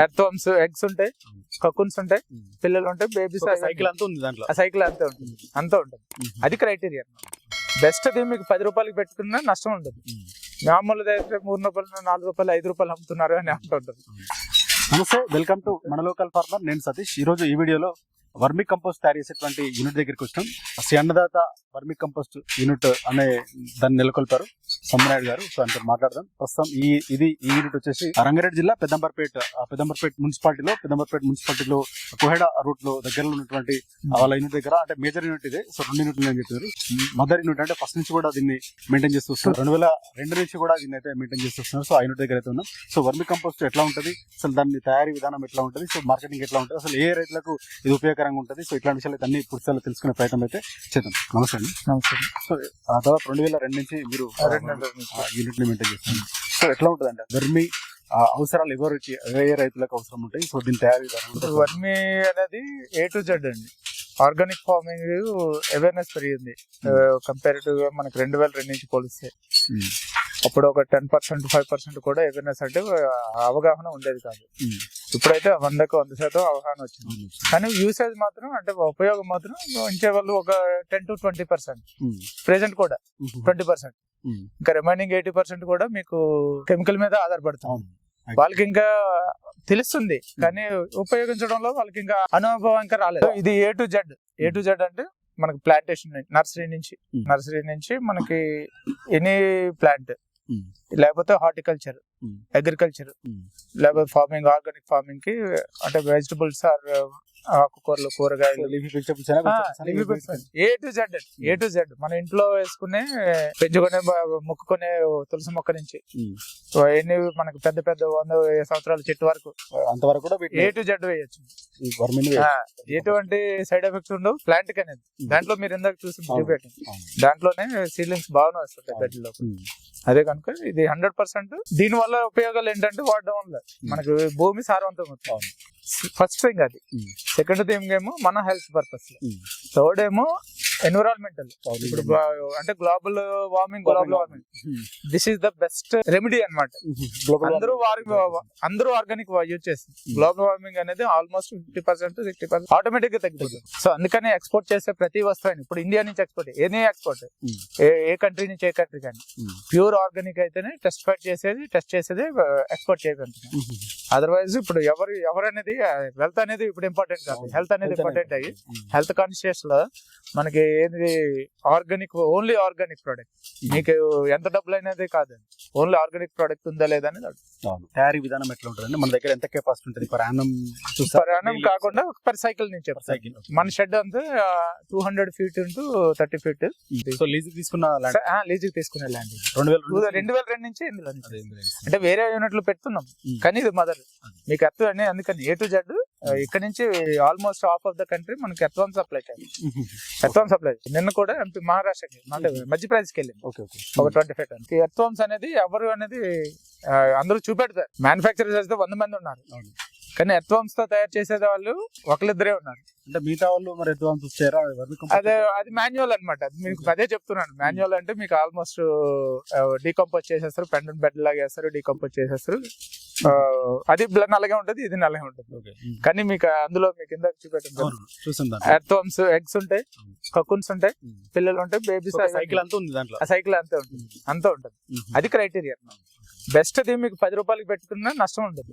Earthworms, eggs ఉంటాయి, కకున్స్ ఉంటాయి, పిల్లలు ఉంటాయి, బేబీస్. సైకిల్ అంతా ఉంది దాంట్లో. ఆ సైకిల్ అంతే ఉంటుంది, అంతా ఉంటుంది. అది క్రైటీరియా. బెస్ట్ అది మీకు 10 రూపాయలకి పెట్టుకున్నా నష్టం ఉండదు. మామూలు అయితే 3 రూపాయలు, 4 రూపాయలు, 5 రూపాయలు అమ్ముతున్నారు అని అంటుంటారు. నమస్తే, వెల్కమ్ టు మన లోకల్ ఫార్మర్. నేను సతీష్. ఈ రోజు ఈ వీడియోలో వర్మి కంపోస్ట్ తయారు చేసేటువంటి యూనిట్ దగ్గరికి వచ్చినాం. శ్రీ అన్నదాత వర్మి కంపోస్ట్ యూనిట్ అనే దాన్ని నెలకొల్పారు సమ్మనాయుడు గారు. సో ఆయనతో మాట్లాడదాం. ప్రస్తుతం ఈ యూనిట్ వచ్చేసి రంగారెడ్డి జిల్లా పెద్దంబర్పేట మున్సిపాలిటీలో కోహెడ రూట్ లో దగ్గరలో ఉన్నటువంటి వాళ్ళ యూనిట్ దగ్గర, అంటే మేజర్ యూనిట్ ఇదే. సో 2 యూనిట్లు అని చెప్పారు. మదర్ యూనిట్ అంటే ఫస్ట్ నుంచి కూడా దీన్ని మెయింటైన్ చేస్తూ వస్తున్నారు. 2002 నుంచి కూడా దీన్ని అయితే మెయింటైన్ చేస్తూ వస్తున్నారు. సో ఆ యూనిట్ దగ్గర అయితే ఉన్నాం. సో వర్మి కంపోస్ట్ ఎట్లా ఉంటుంది, అసలు దాని తయారీ విధానం ఎట్లా ఉంటుంది, సో మార్కెటింగ్ ఎట్లా ఉంటుంది, అసలు ఏ రైతులకు ఇది ఉపయోగకరంగా ఉంటుంది, సో ఇట్లాంటి విషయాలు అయితే అన్ని పూర్తిగా తెలుసుకునే ప్రయత్నం అయితే చేద్దాం. నమస్తే అండి. నమస్తే. సో దాదాపు 2002 నుంచి మీరు యూనిట్ ని మెయింటైన్ చేస్తున్నారు. సో ఎట్లా ఉంటుంది అంటే వర్మి అవసరాలు ఏ రైతులకు అవసరం ఉంటాయి, సో దీని తయారీ విధానం. వర్మి అనేది A to Z అండి. ఆర్గానిక్ ఫార్మింగ్ అవేర్నెస్ పెరిగింది కంపారిటివ్ గా మనకి 2002 నుంచి పోలిస్తే. అప్పుడు ఒక 10%, 5% కూడా అవేర్నెస్ అంటే అవగాహన ఉండేది కాదు. ఇప్పుడైతే 100% అవగాహన వచ్చింది. కానీ యూసేజ్ మాత్రం, అంటే ఉపయోగం మాత్రం ఉంచే వాళ్ళు ఒక 10 to 20%, ప్రెసెంట్ కూడా 20%, ఇంకా రిమైనింగ్ 80% కూడా మీకు కెమికల్ మీద ఆధారపడుతుంది. వాళ్ళకి ఇంకా తెలుస్తుంది కానీ ఉపయోగించడంలో వాళ్ళకి ఇంకా అనుభవం ఇంకా రాలేదు. ఇది A to Z అంటే మనకి ప్లాంటేషన్, నర్సరీ నుంచి మనకి ఎనీ ప్లాంట్, లేకపోతే హార్టికల్చర్, అగ్రికల్చర్, లేకపోతే ఫార్మింగ్, ఆర్గానిక్ ఫార్మింగ్ కి, అంటే వెజిటబుల్స్ ఆర్ ఆకుకూరలు, కూరగాయలు, A to Z మన ఇంట్లో వేసుకునే, పెంచుకునే, మొక్కుకునే తులసి మొక్క నుంచి ఎన్ని మనకి పెద్ద 100 సంవత్సరాల చెట్టు వరకు అంతవరకు కూడా A to Z వేయచ్చు. ఎటువంటి సైడ్ ఎఫెక్ట్స్ ఉండవు ప్లాంట్ కి అనేది. దాంట్లో మీరు ఇందాక చూసి చూపెట్టండి, దాంట్లోనే సీడ్లింగ్స్ బాగానే వస్తుంటాయి గడ్డిలో. అదే కనుక ఇది 100%. దీని వల్ల ఉపయోగాలు ఏంటంటే వాడడం వల్ల మనకి భూమి సారవంతం అవుతుంది. ఫస్ట్ థింగ్ అది. సెకండ్ థింగ్ ఏమో మన హెల్త్ పర్పస్. థర్డ్ ఏమో ఎన్విరాన్మెంటల్. ఇప్పుడు అంటే global warming this is the best remedy అన్నమాట. అందరూ ఆర్గానిక్ యూజ్ చేస్తుంది. గ్లోబల్ వార్మింగ్ అనేది ఆల్మోస్ట్ 50%, 60% ఆటోమేటిక్ గా తగ్గిపోతుంది. సో అందుకని ఎక్స్పోర్ట్ చేసే ప్రతి వస్తువు, ఇప్పుడు ఇండియా నుంచి ఎక్స్పోర్ట్, ఏ కంట్రీ నుంచి ఏ కంట్రీ కానీ ప్యూర్ ఆర్గానిక్ అయితేనే టెస్ట్ చేసేది ఎక్స్పోర్ట్ చేయగలుగుతుంది. అదర్వైజ్ ఇప్పుడు ఎవరనేది వెల్త్ అనేది ఇప్పుడు ఇంపార్టెంట్ కాదు, హెల్త్ అనేది ఇంపార్టెంట్ అయ్యి, హెల్త్ కాన్షియస్ లో మనకి ఏంది ఆర్గానిక్, ఓన్లీ ఆర్గానిక్ ప్రోడక్ట్. మీకు ఎంత డబ్బులు అనేది కాదు, ఓన్లీ ఆర్గానిక్ ప్రోడక్ట్ ఉందా లేదా అనేది. తయారీ విధానం ఎట్లా ఉంటుంది, మన దగ్గర ఎంత కెపాసిటీ ఉంటుంది పర్ యానం కాకుండా పర్ సైకిల్ నుంచి. మన షెడ్ అంతా 200 feet into 30 feet. So lease తీసుకునే ల్యాండ్ 2002 నుంచి ఇందులో, అంటే వేరే యూనిట్లు పెడుతున్నాం కానీ ఇది మదర్ మీకు ఎర్త్ అని. అందుకని A to Z ఇక్కడ నుంచి almost half of the country మనకి ఎర్త్వామ్ సప్లై నిన్న కూడా మహారాష్ట్రకి, అంటే మధ్యప్రదేశ్కి వెళ్ళింది ఒక 25 tons. ఎర్త్వామ్స్ అనేది ఎవరు అనేది అందరూ చూపెడతారు. మ్యానుఫ్యాక్చరర్స్ అయితే 100 మంది ఉన్నారు, కానీ ఎర్త్వామ్స్ తో తయారు చేసే వాళ్ళు ఒకళ్ళిద్దరే ఉన్నారు. అంటే మిగతా వాళ్ళు మరి ఎర్త్వామ్స్ వచ్చారా? అది మాన్యువల్ అనమాట. మీకు అదే చెప్తున్నాను. మాన్యువల్ అంటే మీకు ఆల్మోస్ట్ డీకంపోజ్ చేసేస్తారు, పెండెంట్ బెడ్ లాగా వేస్తారు, డీకంపోజ్ చేసేస్తారు. అది నల్లగా ఉంటది, ఇది నల్లగా ఉంటది. కానీ మీకు అందులో మీకు ఇందాక చూపెట్టాను, ఎర్త్వామ్స్, ఎగ్స్ ఉంటాయి, కకున్స్ ఉంటాయి, పిల్లలు ఉంటాయి, బేబీస్. సైకిల్ అంతా ఉంది దాంట్లో. ఆ సైకిల్ అంతా ఉంటుంది. అది క్రైటీరియా. బెస్ట్ అది మీకు 10 రూపాయలకి పెట్టుకున్నా నష్టం ఉండదు.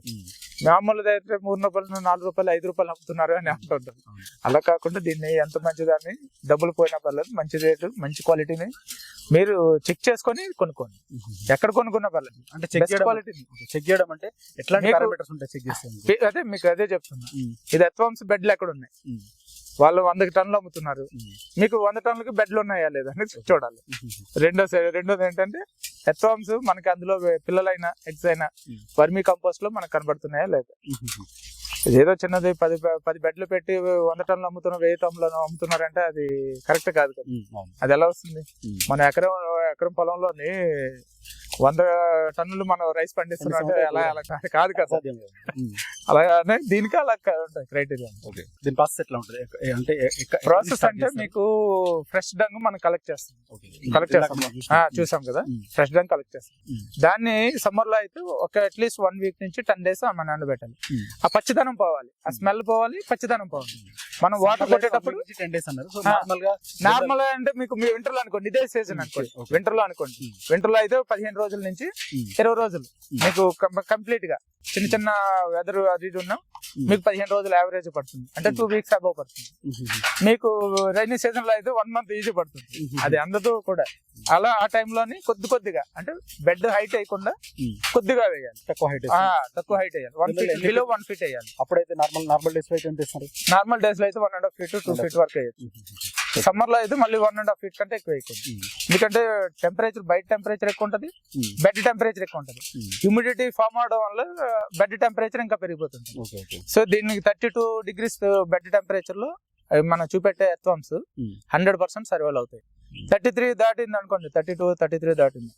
మామూలు అయితే 3 రూపాయలు, 4 రూపాయలు, 5 రూపాయలు అమ్ముతున్నారు అని అంటుంటారు. అలా కాకుండా దీన్ని ఎంత మంచిదాన్ని, డబ్బులు పోయినా పర్లేదు, మంచి రేటు, మంచి క్వాలిటీని మీరు చెక్ చేసుకొని కొనుక్కోండి. ఎక్కడ కొనుక్కున్నా పర్లేదు. అంటే చెక్ చేయడం అంటే ఎట్లాంటి పారామీటర్స్ ఉంటాయి చెక్ చేస్తే? అదే మీకు అదే చెప్తున్నా. ఇది ఎర్త్వామ్స్ బెడ్లు ఎక్కడ ఉన్నాయి, వాళ్ళు 100 టన్నులు అమ్ముతున్నారు, మీకు 100 టన్నులకి బెడ్లు ఉన్నాయా లేదా అని చూడాలి. రెండోది ఏంటంటే ఎర్త్వామ్స్ మనకి అందులో పిల్లలైనా, ఎగ్స్ అయినా వర్మీ కంపోస్ట్ లో మనకు కనబడుతున్నాయా లేదా. ఏదో చిన్నది 10 బెడ్లు పెట్టి 100 టన్నులు అమ్ముతున్నారు, 1000 టన్నులు అమ్ముతున్నారంటే అది కరెక్ట్ కాదు కదా. అది ఎలా వస్తుంది? మన ఎకరం పొలంలోని 100 టన్నులు మనం రైస్ పండిస్తున్నాం అంటే అలా అలా కాదు కదా. అసాధ్యం కదా. అలాగే దీనికి అలా ఉంటాయి క్రైటీరియా. ఓకే, దీని ప్రాసెస్ ఎట్లా ఉంటుంది అంటే ప్రాసెస్ అంటే మీకు ఫ్రెష్ డంగ్ మనం కలెక్ట్ చేస్తాం. కలెక్ట్ చేస్తాం, చూసాం కదా, ఫ్రెష్ డంగ్ కలెక్ట్ చేస్తాం. దాన్ని సమ్మర్ లో అయితే ఒక అట్లీస్ట్ 1 వీక్ నుంచి 10 days మన ఎండబెట్టాలి. ఆ పచ్చిదనం పోవాలి, ఆ స్మెల్ పోవాలి, పచ్చిదనం పోవాలి. మనం వాటర్ కొట్టేటప్పుడు 10 days అన్నారు. సో నార్మల్ అంటే మీకు మీ వింటర్ లో అనుకోండి, ఇదే సీజన్ అనుకోండి, వింటర్ లో అనుకోండి. వింటర్ లో అయితే 15 రోజుల నుంచి 20 రోజులు మీకు కంప్లీట్ గా చిన్న చిన్న వెదర్ అది ఇది ఉన్నా మీకు 15 రోజులు యావరేజ్ పడుతుంది, అంటే 2 weeks అబౌవ్ పడుతుంది. మీకు రైనీ సీజన్ లో అయితే 1 month ఈజీ పడుతుంది. అది అందదు కూడా. అలా ఆ టైంలోని కొద్దిగా అంటే బెడ్ హైట్ అయ్యకుండా కొద్దిగా వేయాలి, తక్కువ హైట్ వేయాలి, 1 feet బిలో 1 feet వేయాలి. అప్పుడైతే నార్మల్ డేస్ లో అయితే ఎంత ఇస్తారు? నార్మల్ డేస్ లో అయితే 1.5 feet 2 feet వరకు వేయచ్చు. సమ్మర్ లో అయితే మళ్ళీ 1.5 feet కంటే ఎక్కువ వేయకూడదు. ఎందుకంటే టెంపరేచర్, బయట టెంపరేచర్ ఎక్కువ ఉంటది, బెడ్ టెంపరేచర్ ఎక్కువ ఉంటది. హ్యూమిడిటీ ఫామ్ అవడం వల్ల బెడ్ టెంపరేచర్ ఇంకా పెరిగిపోతుంది. సో దీనికి 32 degrees బెడ్ టెంపరేచర్ లో మనం చూపెట్టే ఎర్త్వామ్స్ 100% సర్వైవ్ అవుతాయి. 33 దాటింది అనుకోండి, 32 33 దాటింది,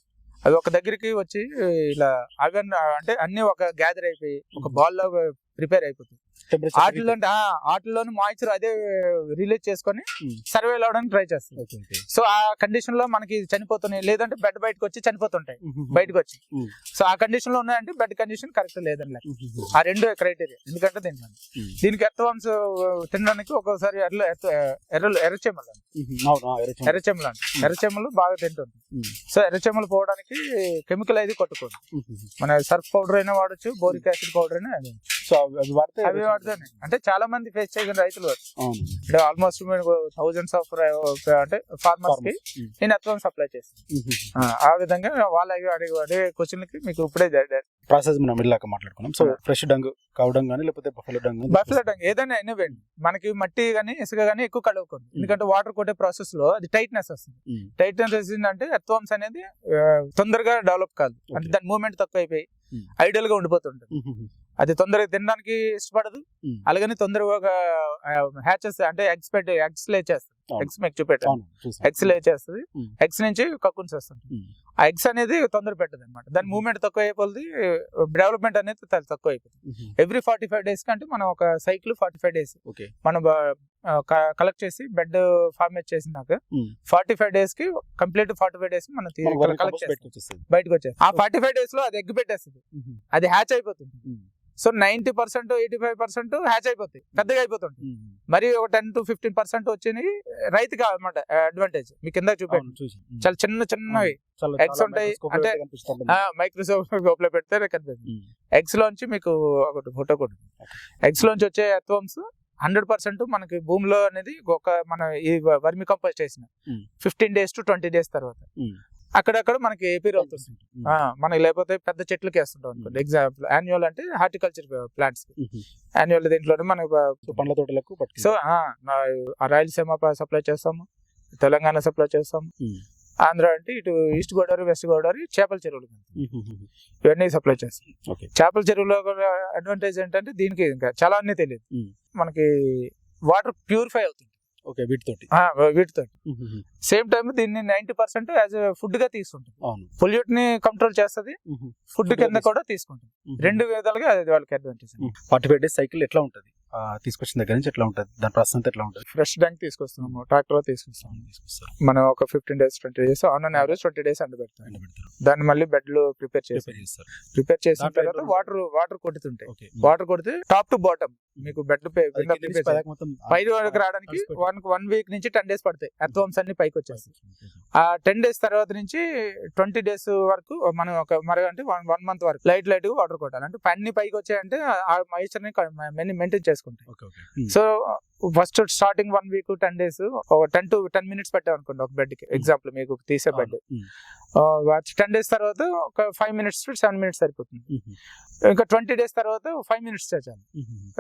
అవి ఒక దగ్గరికి వచ్చి ఇలా అవన్నీ అంటే అన్ని ఒక గ్యాదర్ అయిపోయి ఒక బాల్ లో ప్రిపేర్ అయిపోతుంది. వాటిలోని మాయిశ్చర్ అదే రిలీజ్ చేసుకొని సర్వైవ్ అవడానికి ట్రై చేస్తుంది. సో ఆ కండిషన్ లో మనకి చనిపోతున్నాయి, లేదంటే బెడ్ బయటకు వచ్చి చనిపోతుంటాయి బయటకు వచ్చి. సో ఆ కండిషన్ లో ఉన్నాయంటే బెడ్ కండిషన్ కరెక్ట్ లేదని లెక్క. ఆ రెండు క్రైటీరియా. ఎందుకంటే దీనికి ఎర్త్వామ్స్ తినడానికి ఒక్కోసారి ఎర్రచెమ్మలు బాగా తింటుంది. సో ఎర్రచెమ్మలు పోవడానికి కెమికల్ అయితే కొట్టుకోదు. మన సర్ఫ్ పౌడర్ అయినా వాడచ్చు, బోరిక్ యాసిడ్ పౌడర్ అయినా. సో అవి వాడితేనే అంటే చాలా మంది ఫేస్ చేయగలిగిన రైతులు అంటే ఆల్మోస్ట్ థౌజండ్స్ ఆఫ్ అంటే ఫార్మర్స్ కి నేను ఎర్త్వామ్ సప్లై చేస్తాను. ఆ విధంగా వాళ్ళ అదే క్వశ్చన్ కి మీకు ఇప్పుడే ప్రాసెస్ మనం ఇలాగా మాట్లాడుకున్నాం. So fresh dung, cow dung కానీ లేకపోతే బఫెలో డంగ్ ఏదైనా ఎనివేండి, మనకి మట్టి గానీ ఇసుక గానీ ఎక్కువ కలవకూడదు. ఎందుకంటే వాటర్ కొట్టే ప్రాసెస్ లో అది టైట్నెస్ వస్తుంది. టైట్నెస్ వచ్చిందంటే ఎర్త్వామ్స్ అనేది తొందరగా డెవలప్ కాదు, అంటే దాని మూవ్మెంట్ తక్కువ అయిపోయి ఐడియల్ గా ఉండిపోతుంటది. అది తొందరగా తినడానికి ఇష్టపడదు, అలాగని తొందరగా హ్యాచెస్ అంటే ఎగ్స్ లే చేస్తుంది. ఎగ్స్ మీకు చూపెట్టాను, ఎగ్స్ లే చేస్తుంది, ఎగ్స్ నుంచి కక్కున్స్ వస్తుంది. ఆ ఎగ్స్ అనేది తొందర పెట్టదు అనమాట. దాని మూవ్మెంట్ తక్కువ అయిపోతుంది, డెవలప్మెంట్ అనేది తక్కువ అయిపోతుంది. ఎవ్రీ 45 days కంటే మనం ఒక సైకిల్ 45 days మనం కలెక్ట్ చేసి బెడ్ ఫార్మేట్ చేసినాక 45 days కి కంప్లీట్ 45 days మనం కలెక్ట్ చేసి బయటకు వచ్చేది. ఆ 45 days లో అది ఎగ్ పెట్టేస్తుంది, అది హ్యాచ్ అయిపోతుంది. సో 90% 85% హ్యాచ్ అయిపోతాయి, పెద్దగా అయిపోతుంది. మరి ఒక 10 to 15% వచ్చినాయి రైతుకి అనమాట అడ్వాంటేజ్. మీ కింద చూపెట్టి చాలా చిన్నవి ఎగ్స్ ఉంటాయి, అంటే మైక్రోస్కోప్ లో పెడితే కనిపిస్తుంది. ఎగ్స్ లోంచి మీకు ఒకటి ఫోటో కూడా, ఎగ్స్ లోంచి వచ్చే ఎర్త్వామ్స్ 100% మనకి భూమిలో అనేది ఒక మన ఈ వర్మి కంపోస్ట్ చేసిన 15 days to 20 days తర్వాత అక్కడక్కడ మనకి ఏపీర్ అవుతుంది. మనకి లేకపోతే పెద్ద చెట్లకి వేస్తుంటాం అనుకోండి. ఎగ్జాంపుల్ యాన్యువల్ అంటే హార్టికల్చర్ ప్లాంట్స్, యాన్యువల్ దీంట్లోనే మనకి పండ్ల తోటలకు. సో రాయలసీమ సప్లై చేస్తాము, తెలంగాణ సప్లై చేస్తాము, ఆంధ్ర అంటే ఇటు ఈస్ట్ గోదావరి, వెస్ట్ గోదావరి చేపల చెరువులు ఇవన్నీ సప్లై చేస్తాం. చేపల చెరువులో అడ్వాంటేజ్ ఏంటంటే దీనికి ఇంకా చాలా అన్ని తెలియదు, మనకి వాటర్ ప్యూరిఫై అవుతుంది వీటితోటి. సేమ్ టైం దీన్ని 90% యాజ్ ఫుడ్ గా తీసుకుంటుంది, పొల్యూట్ ని కంట్రోల్ చేస్తుంది, ఫుడ్ కింద కూడా తీసుకుంటుంది. రెండు విధాలుగా అది వాళ్ళకి అడ్వాంటేజ్. 45 days సైకిల్ ఎట్లా ఉంటది తీసుకొచ్చిన దగ్గర నుంచి ఎట్లా ఉంటది, దాని ప్రాసెస్ ఎట్లా ఉంటది? ఫ్రెష్ డంగ్ తీసుకొస్తున్నాము, ట్రాక్టర్ తీసుకొస్తాము. మనం ఒక 15 days 20 days on an average 20 days ఎండబెడతాం. దాన్ని మళ్ళీ బెడ్ లో ప్రిపేర్ చేసిన తర్వాత వాటర్ కొడుతుంటాయి. వాటర్ కొడితే టాప్ టు బాటమ్ మీకు బెడ్ పై వరకు రావడానికి 1 week నుంచి 10 days పడతాయి. ఎర్త్వామ్స్ అన్ని పైకి వచ్చేస్తాయి. ఆ 10 days తర్వాత నుంచి 20 days వరకు మనం ఒక అంటే 1 month వరకు లైట్ గా వాటర్ కొట్టాలి. అంటే అన్ని పైకి వచ్చాయంటే ఆ మాయిశ్చర్ ని మెయింటైన్ చేసుకుంటాయి. So first starting 1 week 10 days 10 to 10 minutes పెట్టాం అనుకోండి ఒక బెడ్ కి. ఎగ్జాంపుల్ మీకు తీసే బెడ్ 10 days తర్వాత ఒక 5 minutes to 7 minutes సరిపోతుంది. ఇంకా 20 days తర్వాత 5 minutes చేయాలి.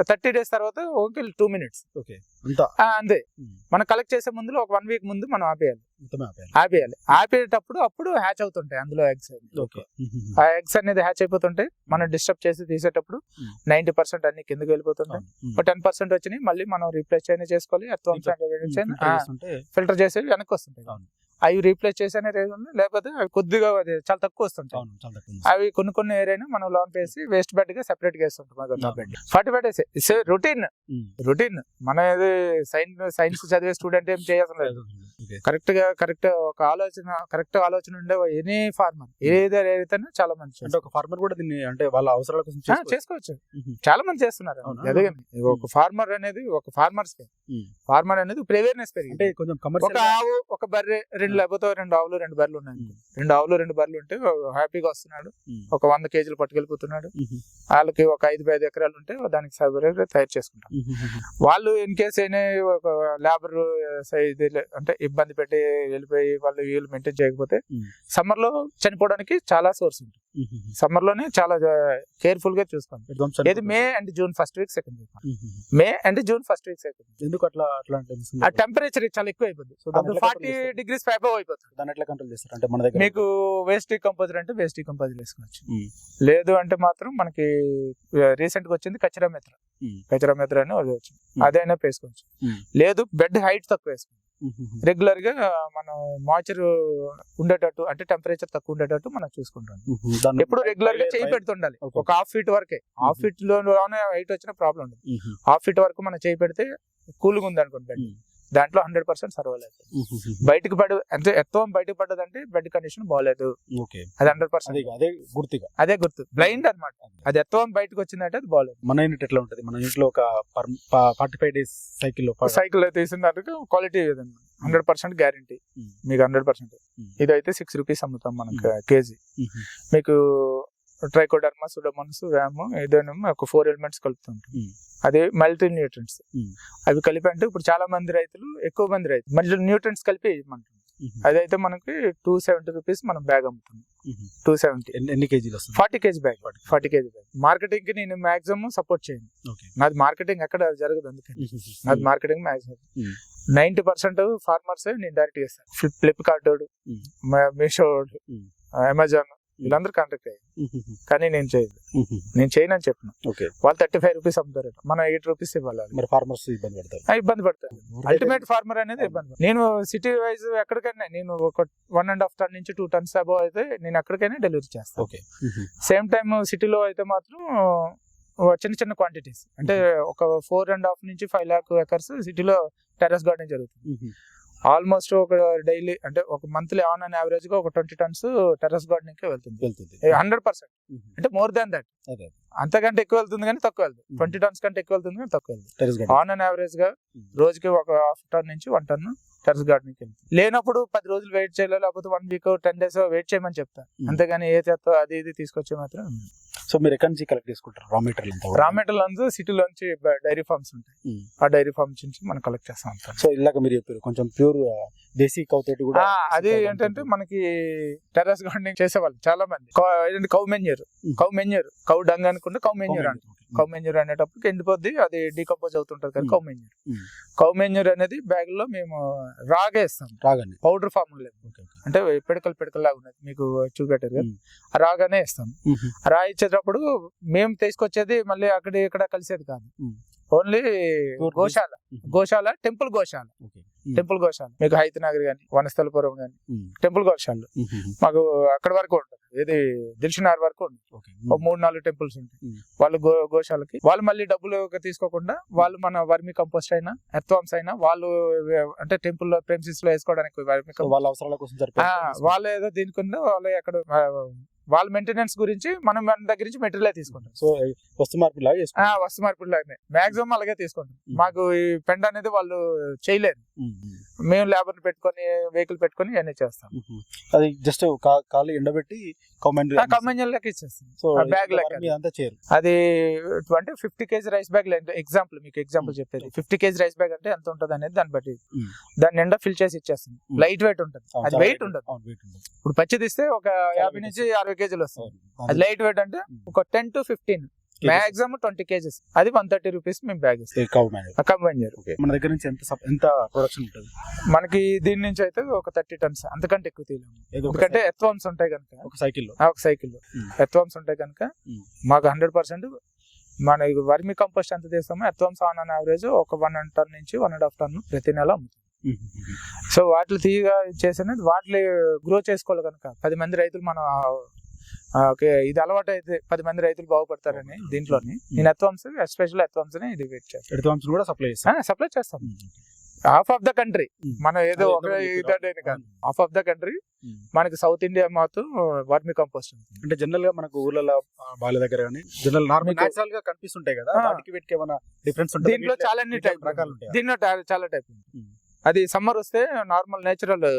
30 days తర్వాత ఓకే 2 minutes. అంతే. మనం కలెక్ట్ చేసే ముందు ఒక 1 week ముందు మనం ఆపేయాలి. ఆపేటప్పుడు హ్యాచ్ అవుతుంటాయి అందులో ఎగ్స్. ఆ ఎగ్స్ అనేది హ్యాచ్ అయిపోతుంటాయి. మనం డిస్టర్బ్ చేసి తీసేటప్పుడు 90% అన్ని కిందకి వెళ్ళిపోతుంటాయి. 10% వచ్చినాయి మళ్ళీ మనం రీప్లేస్ చేసుకోవాలి. ఫిల్టర్ చేసి వెనక్కి వస్తుంటాయి. అవి రీప్లేస్ చేసేనే రేజ్ ఉంది, లేకపోతే అవి కొద్దిగా అది చాలా తక్కువ వస్తుంటాయి. అవును, చాలా తక్కువ ఉంది. అవి కొన్ని ఏరియాని మనం లోన్ వేసి వేస్ట్ బెడ్ గా సెపరేట్ గా వేస్తుంటాం. 45 డేస్ రొటీన్ మన సైన్స్ చదివే స్టూడెంట్ ఏం చేయాల్సిన లేదు. కరెక్ట్ ఒక ఆలోచన ఉండే ఎనీ ఫార్మర్ ఏదైతే చాలా మంచి. అంటే ఒక ఫార్మర్ కూడా దీన్ని అంటే వాళ్ళ అవసరాల కోసం చేసుకోవచ్చు. చాలా మంది చేస్తున్నారు. అదే ఒక ఫార్మర్ అనేది ఫార్మర్ అనేది అవేర్నెస్ పెరిగి అంటే కొంచెం ఒక ఆవు ఒక బర్రె లేకపోతే 2 ఆవులు 2 బర్రెలు ఉన్నాయి. 2 ఆవులు 2 బర్రెలు ఉంటే హ్యాపీగా వస్తున్నాడు, ఒక 100 కేజీలు పట్టుకెళ్ళిపోతున్నాడు. వాళ్ళకి ఒక 5 ఎకరాలు ఉంటే దానికి సపరేట్ తయారు చేసుకుంటారు. వాళ్ళు ఇన్ కేస్ అయినా ఒక లేబర్ అంటే ఇబ్బంది పెట్టి వెళ్ళిపోయి వాళ్ళు వీళ్ళు మెయింటైన్ చేయకపోతే సమ్మర్ లో చనిపోవడానికి చాలా సోర్స్ ఉంటుంది. సమ్మర్ లోనే చాలా కేర్ఫుల్ గా చూసుకోండి. ఇది May and June first week second week. May and June first week second. ఎందుకు అట్లా ఆ టెంపరేచర్ చాలా ఎక్కువ అయిపోతుంది. 40 degrees అబౌవ్ అయిపోతుంది. దాన్ని ఎట్లా కంట్రోల్ చేస్తారు? అంటే మన దగ్గర మీకు వేస్ట్ కంపోజర్ అంటే వేస్ట్ కంపోజర్ వేసుకోవచ్చు. లేదు అంటే మాత్రం మనకి రీసెంట్ గా వచ్చింది కచరా మెత్ర అని అది వచ్చింది, అదైనా వేసుకోవచ్చు. లేదు బెడ్ హైట్ తక్కువ వేసుకోవచ్చు. రెగ్యులర్ గా మనం మాయిశ్చర్ ఉండేటట్టు అంటే టెంపరేచర్ తక్కువ ఉండేటట్టు మనం చూసుకుంటాం. ఎప్పుడు రెగ్యులర్ గా చేయి పెడుతుండాలి. ఒక హాఫ్ ఫీట్ వరకే, హాఫ్ ఫీట్ లోనే హైట్ వచ్చిన ప్రాబ్లం ఉండదు. హాఫ్ ఫీట్ వరకు మనం చేయి పెడితే కూల్గా ఉంది అనుకోండి బెడ్, దాంట్లో 100% సర్వైవ్ అవుతుంది. బయటకు అంటే ఎత్తం బయటకు పడ్డదంటే బెడ్ కండిషన్ బాగాలేదు, అది 100%. అదే గుర్తు బ్లైండ్ అనమాట. అది ఎత్తం బయటకు వచ్చిందంటే అది బాగాలేదు. మన యూనిట్ ఎట్లా ఉంటుంది? మన ఇంట్లో ఒక 45 days సైకిల్ తీసిన దానికి క్వాలిటీ 100% గ్యారంటీ మీకు 100%. ఇదైతే 6 rupees అమ్ముతాం మనకి కేజీ. మీకు ట్రైకోడర్మా, సుడోమోనాస్, వ్యామ్ ఏదైనా ఒక 4 elements కలుపుతుంటాం. అది మల్టీ న్యూట్రియంట్స్. అవి కలిపి అంటే ఇప్పుడు చాలా మంది రైతులు ఎక్కువ మంది రైతులు మళ్ళీ న్యూట్రియంట్స్ కలిపి వేయమంటారు. అదైతే మనకి 270 rupees మనం బ్యాగ్ అమ్ముతున్నాం. 270. ఎన్ని కేజీలు వస్తుంది? 40 kg bag. 40 kg bag. Marketing కి నేను మాక్సిమం సపోర్ట్ చేయను. నాది మార్కెటింగ్ ఎక్కడ జరగదు, అందుకని నాది మార్కెటింగ్ మాక్సిమం 90% ఫార్మర్స్ నేను డైరెక్ట్ చేస్తాను. ఫ్లిప్కార్ట్, మీషో, అమెజాన్ వీళ్ళందరూ కాంటాక్ట్ అయ్యారు, కానీ నేను చేయను అని చెప్పిన. వాళ్ళు 35 rupees అమ్ముతారు, మనం 8 rupees ఇవ్వాలి. మరి ఫార్మర్స్ ఇబ్బంది పడతారు. అల్టిమేట్ ఫార్మర్ అనేది ఇబ్బంది. నేను సిటీ వైజ్ ఎక్కడికైనా నేను ఒక 1.5 ton నుంచి 2 tons అబౌవ్ అయితే నేను ఎక్కడికైనా డెలివరీ చేస్తాను. సేమ్ టైమ్ సిటీలో అయితే మాత్రం చిన్న క్వాంటిటీస్ అంటే ఒక 4.5 నుంచి 5 lakh acres సిటీలో టెర్రస్ గార్డెనింగ్ జరుగుతుంది. ఆల్మోస్ట్ ఒక డైలీ అంటే ఒక మంత్లీ ఆన్ అండ్ యావరేజ్ గా ఒక 20 tons టెర్రస్ గార్డెనింగ్ కి వెళ్తుంది. 100% అంటే మోర్ దాన్ దట్. అంతకంటే ఎక్కువ వెళ్తుంది కానీ తక్కువ వెళ్తుంది. 20 tons కంటే ఎక్కువ వెళ్తుంది కానీ తక్కువ వెళ్తుంది. ఆన్ అండ్ యావరేజ్ గా రోజుకి ఒక 1/2 ton నుంచి 1 ton టెర్రస్ గార్డెనింగ్ కి వెళ్తుంది. లేనప్పుడు 10 రోజులు వెయిట్ చేయాలి, లేకపోతే 1 week 10 days వెయిట్ చేయమని చెప్తా. అంతేగాని ఏ చేస్తా అది ఇది తీసుకొచ్చే మాత్రం. సో మీరు ఎక్కడి నుంచి కలెక్ట్ చేసుకుంటారు రా మెటీరియల్? రా మెటీరియల్ అంతా సిటీలోంచి డైరీ ఫార్మ్స్ ఉంటాయి, ఆ డైరీ ఫార్మ్స్ నుంచి మనం కలెక్ట్ చేస్తాం. సో ఇలాగ మీరు చెప్పారు కొంచెం ప్యూర్ దేశీ కౌ తోటి కూడా. అది ఏంటంటే మనకి టెర్రస్ గార్డెనింగ్ చేసేవాళ్ళు చాలా మంది కౌ మెన్యూర్ కౌ డంగ్ అనుకుంటే కౌ మెన్యూర్ అంటారు. కౌ మెన్యూర్ అనేటప్పుడు ఎండిపోద్ది, అది డీకంపోజ్ అవుతుంటది కానీ కౌ మెన్యూర్ అనేది బ్యాగ్ లో మేము రాగా ఇస్తాం. పౌడర్ ఫామ్ లేదు, అంటే పిడకలు లాగా ఉన్నది మీకు చూపెట్టారు కదా, రాగానే ఇస్తాం. రా ఇచ్చేటప్పుడు మేము తీసుకొచ్చేది మళ్ళీ అక్కడ ఇక్కడ కలిసేది కాదు, ఓన్లీ గోశాల టెంపుల్ గోశాల మీకు హైతనగర్ గానీ వనస్థలపురం గానీ టెంపుల్ గోశాలలు మాకు అక్కడ వరకు ఉంటుంది. ఇది దిల్షునార్ వరకు ఉంటుంది. 3-4 టెంపుల్స్ ఉంటాయి. వాళ్ళు గోశాలకి వాళ్ళు మళ్ళీ డబ్బులు తీసుకోకుండా వాళ్ళు మన వర్మి కంపోస్ట్ అయినా ఎర్త్వామ్స్ అయినా వాళ్ళు అంటే టెంపుల్ లో ప్రెమిసెస్ లో వేసుకోవడానికి వాళ్ళ అవసరాల కోసం వాళ్ళు ఏదో దీనికున్న వాళ్ళు ఎక్కడ వాళ్ళ మెయింటెనెన్స్ గురించి మనం మన దగ్గర నుంచి మెటీరియల్ తీసుకుంటాం. సో వస్తు మార్పిడి లాగానే మాక్సిమం అలాగే తీసుకుంటాం. మాకు ఈ పెండ అనేది వాళ్ళు చేయలేరు, మేము లేబర్ పెట్టుకొని వెహికల్ పెట్టుకొని అన్నీ చేస్తాం. అది జస్ట్ కాలు ఎండబెట్టి కమ్యూనియన్ ఇచ్చేస్తాం. బ్యాగ్ అది అంటే 50 kg రైస్ బ్యాగ్ ఎగ్జాంపుల్ చెప్పేది. 50 kg రైస్ బ్యాగ్ అంటే ఎంత ఉంటుంది అనేది దాన్ని బట్టి దాన్ని ఎండ ఫిల్ చేసి ఇచ్చేస్తాం. లైట్ వెయిట్ ఉంటుంది, అది వెయిట్ ఉండదు. ఇప్పుడు పచ్చి తీస్తే ఒక 50 నుంచి 60 kg వస్తుంది. అది లైట్ వెయిట్ అంటే ఒక 10 to 15 మాక్సిమం 20 kg, అది 130 rupees మేము బ్యాగ్ ఇస్తాం. మన దగ్గర నుంచి ఎంత ప్రొడక్షన్ ఉంటుంది? మనకి దీని నుంచి అయితే ఒక 30 tons, అంతకంటే ఎక్కువ తీయలేము. ఎందుకంటే ఎర్త్వామ్స్ ఉంటాయి కనుక ఒక సైకిల్లో ఎర్త్వామ్స్ ఉంటాయి కనుక మాకు 100% మన వర్మి కంపోస్ట్ ఎంత తీస్తామో ఎర్త్వామ్స్ ఆన్ యావరేజ్ ఒక 1 ton నుంచి 1.5 ton ప్రతి నెల అమ్ముతాం. సో వాటిని తీయగా చేసినది వాటిని గ్రో చేసుకోవాలి కనుక 10 మంది రైతులు మనం ఓకే ఇది అలవాటు అయితే 10 మంది రైతులు బాగుపడతారని దీంట్లోని నేను ఎత్వంశ ఎస్పెషల్ ఎత్వంశని ఇది వెయిట్ చేస్తాను. ఎడతవంశం కూడా సప్లై చేస్తాం హాఫ్ ఆఫ్ ద కంట్రీ. మనం ఏదో ఒక ఇదే కాదు, హాఫ్ ఆఫ్ ద కంట్రీ మనకి సౌత్ ఇండియా మొత్తం వర్మి కంపోస్ట్. అంటే జనరల్ గా మనకు ఊర్లలో బాల దగ్గర కానీ జనరల్ నార్మల్ నేచురల్ గా కనిపిస్తుంటాయి కదా, వాటికి వీటికి ఏమైనా డిఫరెన్స్ ఉంటుంది? దీంట్లో చాలా టైప్ రకాలు ఉంటాయి. దీంట్లో చాలా టైప్. అది సమ్మర్ వస్తే నార్మల్ నేచురల్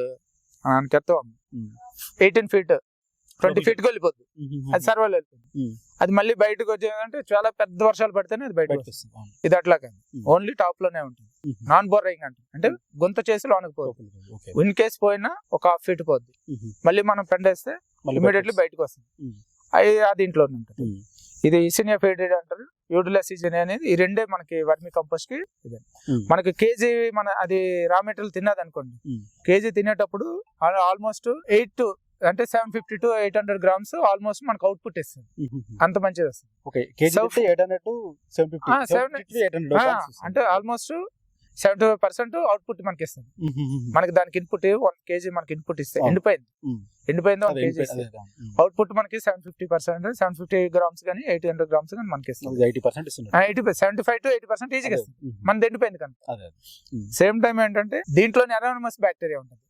ఎత్వం 18 feet 20 feet వెళ్ళిపోతుంది, అది సర్వైవల్ వెళ్తుంది. అది మళ్ళీ బయటకు వచ్చేదంటే చాలా పెద్ద వర్షాలు పడితేనే అది బయటకు వస్తుంది. ఇది అట్లా కాదు, ఓన్లీ టాప్ లోనే ఉంటుంది. నాన్ బోరింగ్ అంటే గుంత చేసి లోనకి పోతుంది. ఇన్ కేస్ పోయినా ఒక 1/2 feet పోద్ది, మళ్ళీ మనం పెండేస్తే ఇమీడియట్లీ బయటకు వస్తుంది. అది ఇంట్లోనే ఉంటుంది. ఇది ఈసినియా ఫెడెడ్ అంటారు, యూటిలైజేషన్ అనేది ఈ రెండే మనకి వర్మి కంపోస్ట్ కి. ఇదే మనకి కేజీ మన అది రా మెటీరియల్ తిన్నది అనుకోండి, కేజీ తినేటప్పుడు ఆల్మోస్ట్ 750 to 800 grams ఆల్మోస్ట్ మనకు అవుట్పుట్ ఇస్తుంది. అంత మంచిది వస్తుంది. అంటే ఆల్మోస్ట్ 75% అవుట్పుట్ మనకి ఇస్తుంది. మనకి దానికి ఇన్పుట్ 1 kg మనకి ఇన్పుట్ ఇస్తే ఎండిపోయింది 1 kg అవుట్పుట్ మనకి 750%, 750 grams కానీ 800 grams కానీ మనకి ఇస్తుంది. 75 to 80% ఈజీగా ఇస్తుంది మనది ఎండిపోయింది కనుక. సేమ్ టైం ఏంటంటే దీంట్లో ఎనానమస్ బ్యాక్టీరియా ఉంటుంది.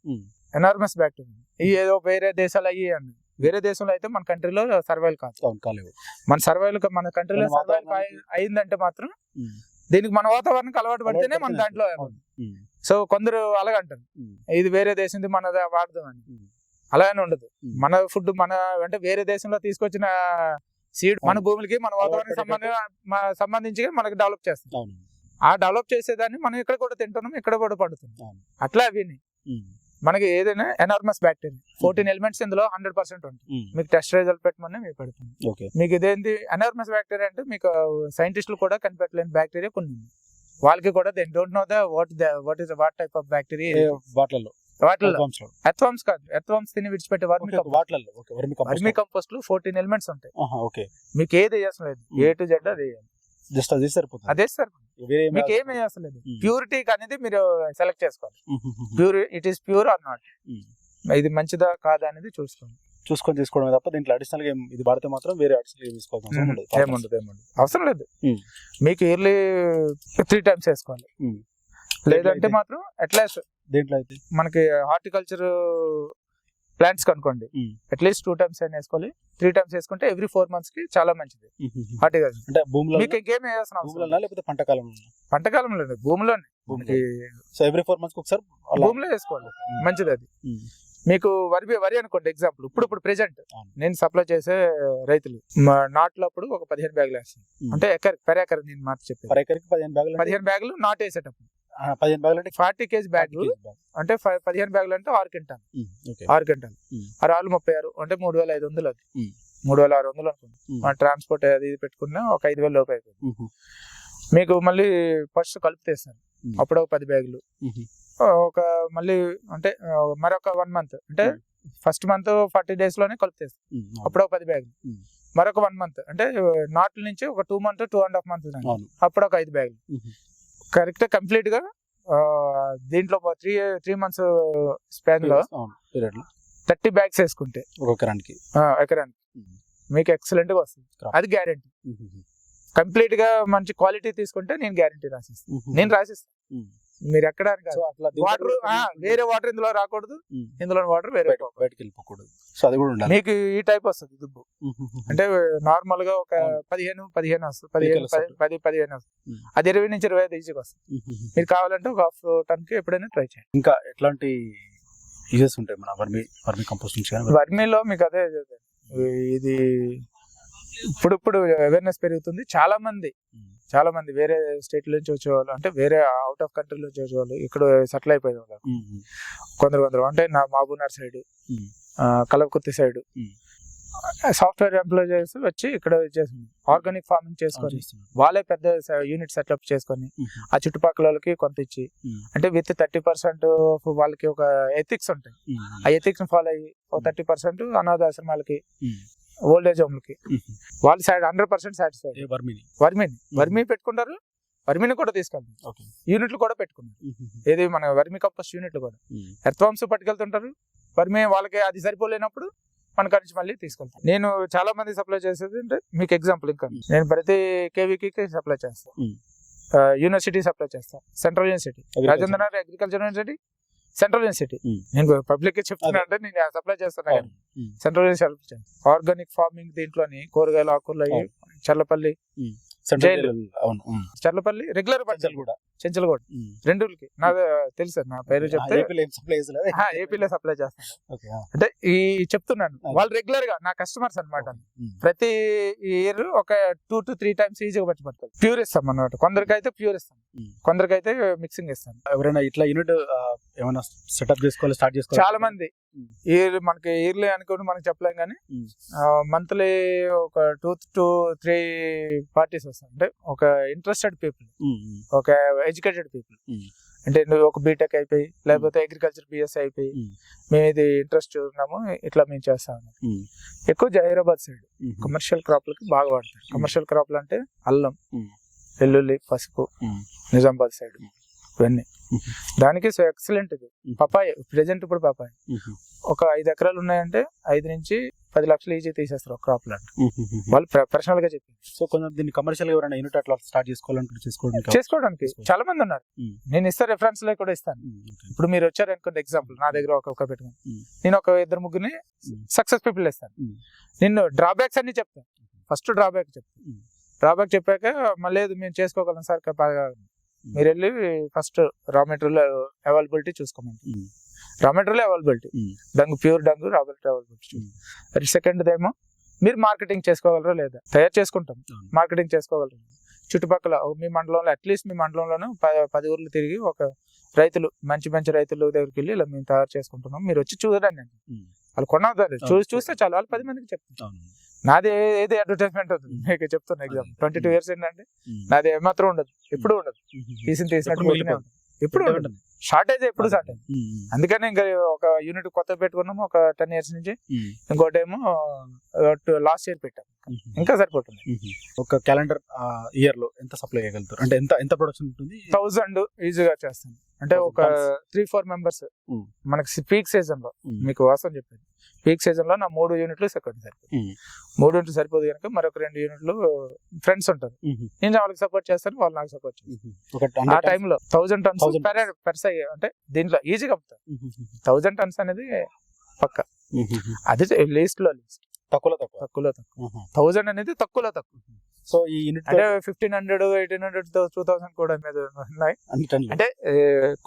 ఎనార్మస్ బ్యాక్టీరియా ఏదో వేరే దేశాలు అయ్యి అండి, వేరే దేశంలో అయితే మన కంట్రీలో సర్వైవ్ కాదు. మన కంట్రీలో సర్వైవ్ అయిందంటే మాత్రం దీనికి మన వాతావరణానికి అలవాటు పడితేనే మన దాంట్లో. సో కొందరు అలాగంటారు ఇది వేరే దేశంది మన వాడదామని, అలాగనే ఉండదు. మన ఫుడ్ మన అంటే వేరే దేశంలో తీసుకొచ్చిన సీడ్ మన భూములకి మన వాతావరణానికి సంబంధించి మనకి డెవలప్ చేస్తాం. ఆ డెవలప్ చేసేదాన్ని మనం ఇక్కడ కూడా తింటున్నాం, ఇక్కడ కూడా పడుతున్నాం. అట్లా అవి మనకి ఏదైనా ఎనార్మస్ బ్యాక్టీరియా 14 elements ఇందులో 100% ఉంటుంది. మీకు టెస్ట్ రిజల్ట్ పెట్టమని మీకు పెడుతుంది. మీకు ఇదేంటి ఎనార్మస్ బ్యాక్టీరియా అంటే మీకు సైంటిస్టులు కూడా కనిపెట్టలేని బ్యాక్టీరియా కొన్ని వాళ్ళకి కూడా they don't know what type of bacteria. వాటిలో ఎర్త్వార్మ్స్ కాదు, ఎర్త్వార్మ్స్ తిని విడిచిపెట్టే వర్మి కంపోస్ట్ 14 elements ఉంటాయి. మీకు ఏది వేయాల్సిన లేదు, A to Z అది అదే సరిపోతుంది. మీకు ఏమి వేయాల్సిన లేదు. ప్యూరిటీ అనేది మీరు సెలెక్ట్ చేసుకోవాలి, it is pure or not, ఇది మంచిదా కాదా అనేది చూసుకొని తీసుకోవడం తప్ప దీంట్లో అడిషనల్ గా ఇది వాడితే మాత్రం వేరే అడిషనల్ తీసుకోవాలి ఏముండదు అవసరం లేదు. మీకు ఇయర్లీ 3 times వేసుకోవాలి. లేదంటే మాత్రం అట్లీస్ట్ దేంట్లో అయితే మనకి హార్టికల్చర్ ప్లాంట్స్ కనుకోండి అట్లీస్ట్ 2 times అయినా వేసుకోవాలి. 3 times వేసుకుంటే ఎవ్రీ 4 months కి చాలా మంచిది. హార్టికల్చర్ అంటే భూమిలో మీకు ఇంకేం వేయాల్సిన అవసరం లేకపోతే పంటకాలంలో లేదు, భూమిలోనే. సో ఎవ్రీ 4 months ఒకసారి భూమిలో వేసుకోవాలి, మంచిది అది. మీకు వరి అనుకోండి ఎగ్జాంపుల్, ఇప్పుడు ప్రెసెంట్ నేను సప్లై చేసే రైతులు నాట్లప్పుడు ఒక 15 బ్యాగులు వేస్తాను. అంటే పెర్ ఎకర్ నేను మాట చెప్పాను, 15 బ్యాగులు నాటు వేసేటప్పుడు 15 బ్యాగులు అంటే 40 kg బ్యాగులు అంటే 15 బ్యాగులు అంటే 6 క్వింటాల్. 6 క్వింటాల్ 36 అంటే 3,500 అది 3,600 అనుకోండి. మన ట్రాన్స్పోర్ట్ అది పెట్టుకున్నా ఒక 5,000 లోపు అయిపోయింది. మీకు మళ్ళీ ఫస్ట్ కలుపు తీస్తాను, అప్పుడు ఒక 10 బ్యాగులు. ఒక మళ్ళీ అంటే మరొక 1 month అంటే ఫస్ట్ మంత్ 40 days లోనే కలుపు తీస్తాను, అప్పుడు ఒక 10 బ్యాగులు. మరొక 1 month అంటే నాట్ల నుంచి ఒక 2 months 2.5 months అప్పుడు ఒక 5 బ్యాగులు. కరెక్ట్ కంప్లీట్ గా దీంట్లో 3 months స్పాన్ లో 30 bags వేసుకుంటే ఎకరానికి మీకు ఎక్సలెంట్ గా వస్తుంది, అది గ్యారెంటీ. కంప్లీట్ గా మంచి క్వాలిటీ తీసుకుంటే నేను గ్యారెంటీ రాసిస్తాను. మీరు ఎక్కడ వాటర్ వేరే వాటర్ ఇందులో రాకూడదు, ఇందులో వాటర్ వేరే బయటకు వెళ్ళిపోకూడదు. సో అది కూడా మీకు ఈ టైప్ వస్తుంది దుబ్బు. అంటే నార్మల్ గా ఒక 15 వస్తుంది, 15 వస్తుంది. అది 20 నుంచి 25 ఈజీగా వస్తుంది. మీరు కావాలంటే ఒక 1/2 ton కి ఎప్పుడైనా ట్రై చేయండి. ఇంకా ఎట్లాంటి యూజెస్ ఉంటాయి మన వర్మి కంపోస్ట్ నుంచి? వర్మిలో మీకు అదే ఇది ఇప్పుడు అవేర్నెస్ పెరుగుతుంది. చాలా మంది వేరే స్టేట్ నుంచి వచ్చేవాళ్ళు, అంటే వేరే అవుట్ ఆఫ్ కంట్రీ నుంచి వచ్చేవాళ్ళు ఇక్కడ సెటిల్ అయిపోయిన వాళ్ళు కొందరు అంటే నా Mahabubnagar side, Kalwakurthy side software employees వచ్చి ఇక్కడ ఆర్గానిక్ ఫార్మింగ్ చేసుకొని వాళ్ళే పెద్ద యూనిట్ సెటప్ చేసుకొని ఆ చుట్టుపక్కల వాళ్ళకి కొంత ఇచ్చి, అంటే విత్ 30% వాళ్ళకి ఒక ఎథిక్స్ ఉంటాయి, ఆ ఎథిక్స్ ఫాలో అయ్యి 30% అనాథాశ్రమాలకి, ఓల్డ్ ఏజ్ హోమ్లకి వాళ్ళు 100% సాటిస్ఫైడ్. వర్మి పెట్టుకుంటారు, వర్మిని కూడా తీసుకెళ్తాం, ఓకే యూనిట్లు కూడా పెట్టుకున్నారు. ఏది మన వర్మి కంపోస్ట్ యూనిట్లు కూడా ఎర్త్వామ్స్ పట్టుకెళ్తుంటారు. వర్మి వాళ్ళకి అది సరిపోలేనప్పుడు మన కాడి నుంచి మళ్ళీ తీసుకెళ్తాం. నేను చాలా మంది సప్లై చేసేది అంటే మీకు ఎగ్జాంపుల్ ఇంకా నేను ప్రతి కేవీకి సప్లై చేస్తాను, యూనివర్సిటీ సప్లై చేస్తాను, central university, Rajendra Nagar agriculture university, central university. నేను పబ్లిక్ కి చెప్తున్నా అంటే నేను సప్లై చేస్తున్నా కానీ సెంట్రల్ యూనివర్సిటీ. ఆర్గానిక్ ఫార్మింగ్ దీంట్లోని కూరగాయలు, ఆకులు అయ్యి చల్లపల్లి, చల్లపల్లి రెగ్యులర్ పంటలు కూడా చెంచలగూడ రెండుకి నా తెలుసు, నా పేరు చెప్తే ఏపీలో సప్లై చేస్తాను. అంటే ఈ చెప్తున్నాను వాళ్ళు రెగ్యులర్ గా నా కస్టమర్స్ అన్నమాట. ప్రతి ఇయర్ ఒక 2 to 3 times ఈజీగా పట్టుబడతారు. ప్యూర్ ఇస్తాం అన్నమాట. కొందరికైతే ప్యూర్ ఇస్తాం, కొందరికైతే మిక్సింగ్ ఇస్తాం. ఎవరైనా ఇట్లా యూనిట్ ఏమైనా సెటప్ చేసుకోవాలి, స్టార్ట్ చేసుకోవాలి. చాలా మంది మనకి ఇయర్లీ అనుకోండి మనకి చెప్పలేం కానీ మంత్లీ ఒక 2 to 3 పార్టీస్ వస్తాయి. అంటే ఒక ఇంట్రెస్టెడ్ పీపుల్, ఒక ఎడ్యుకేటెడ్ పీపుల్, అంటే నువ్వు ఒక బీటెక్ అయిపోయి లేకపోతే అగ్రికల్చర్ బిఎస్సీ అయిపోయి మేము ఇది ఇంట్రెస్ట్ ఉన్నాము ఇట్లా మేము చేస్తాము. ఎక్కువ హైదరాబాద్ సైడ్ కమర్షియల్ క్రాప్లకి బాగా వాడతారు. కమర్షియల్ క్రాప్లు అంటే అల్లం, వెల్లుల్లి, పసుపు, నిజామాబాద్ సైడ్ ఇవన్నీ. దానికి ఎక్సలెంట్ ఇది పపాయ. ప్రెజెంట్ ఇప్పుడు పపాయ ఒక 5 ఎకరాలు ఉన్నాయంటే 5 నుంచి 10 లక్షలు ఈజీ తీసేస్తారు ఒక క్రాప్ లాంటి వాళ్ళు పర్సనల్ గా చెప్పి. సో కొంచెం దీన్ని కమర్షియల్ గా ఎవరైనా యూనిట్ అట్లా స్టార్ట్ చేసుకోవడానికి చాలా మంది ఉన్నారు. నేను ఇస్తా రెఫరెన్స్ లో కూడా ఇస్తాను. ఇప్పుడు మీరు వచ్చారు అనుకోండి ఎగ్జాంపుల్ నా దగ్గర ఒక పెట్టుకుని నేను ఒక 2-3 సక్సెస్ పీపుల్ ఇస్తాను. నేను డ్రాబ్యాక్స్ అన్ని చెప్తాను. ఫస్ట్ డ్రాబ్యాక్ చెప్తాను. డ్రాబ్యాక్ చెప్పాక మళ్ళీ మేము చేసుకోగలం సార్, మీరు వెళ్ళి ఫస్ట్ రా మెటీరియల్ అవైలబిలిటీ చూసుకోమండి. రా మెటీరియల్ అవైలబిలిటీ, డంగు ప్యూర్ డంగు అవైలబిలిటీ. సెకండ్ ఏమో మీరు మార్కెటింగ్ చేసుకోగలరా లేదా, తయారు చేసుకుంటాం మార్కెటింగ్ చేసుకోగలరు. చుట్టుపక్కల మీ మండలంలో అట్లీస్ట్ మీ మండలంలోనూ 10 ఊర్లు తిరిగి ఒక రైతులు మంచి రైతుల దగ్గరికి వెళ్ళి ఇలా మేము తయారు చేసుకుంటున్నాం, మీరు వచ్చి చూడండి. వాళ్ళు కొనవుతారు, చూస్తే చాలు, వాళ్ళు 10 మందికి చెప్తారు. నాది ఏది అడ్వర్టైజ్మెంట్ అవుతుంది మీకు చెప్తున్నా. ఎగ్జామ్ 22 years ఏంటంటే నాది ఏమాత్రం ఉండదు, ఎప్పుడు ఉండదు. తీసినట్టు ఎప్పుడు ఉండదు, షార్టేజ్ ఎప్పుడు షార్టేజ్. అందుకని ఇంకా ఒక యూనిట్ కొత్త పెట్టుకున్నాము ఒక 10 years నుంచి. ఇంకోటి ఏమో లాస్ట్ ఇయర్ పెట్టాము, ఇంకా సరిపోతుంది. ఒక క్యాలెండర్ ఇయర్ లో ఎంత సప్లై చేయగలుగుతారు, అంటే ఎంత ప్రొడక్షన్ ఉంటుంది? 1000 ఈజీగా చేస్తాను. అంటే ఒక 3-4 మెంబర్స్ మనకి పీక్ సీజన్ లో, మీకు వాస్తవం చెప్పేది పీక్ సీజన్ లో నా 3 యూనిట్లు సరిపోతుంది. 3 యూనిట్లు సరిపోదు కనుక మరొక 2 యూనిట్లు ఫ్రెండ్స్ ఉంటారు, నేను వాళ్ళకి సపోర్ట్ చేస్తాను, వాళ్ళు నాకు సపోర్ట్ చేస్తారు. ఆ టైంలో 1000 tons పెర్సై అంటే దీంట్లో ఈజీగా అమ్ముతారు. 1000 tons అనేది పక్క, అది లీస్ట్ లో లీస్ట్, తక్కువలో తక్కువ 1000 అనేది తక్కువలో తక్కువ. సో ఈ యూనిట్ అంటే 1500, 1800, 2000 కూడా మీద ఉన్నాయి. అంటే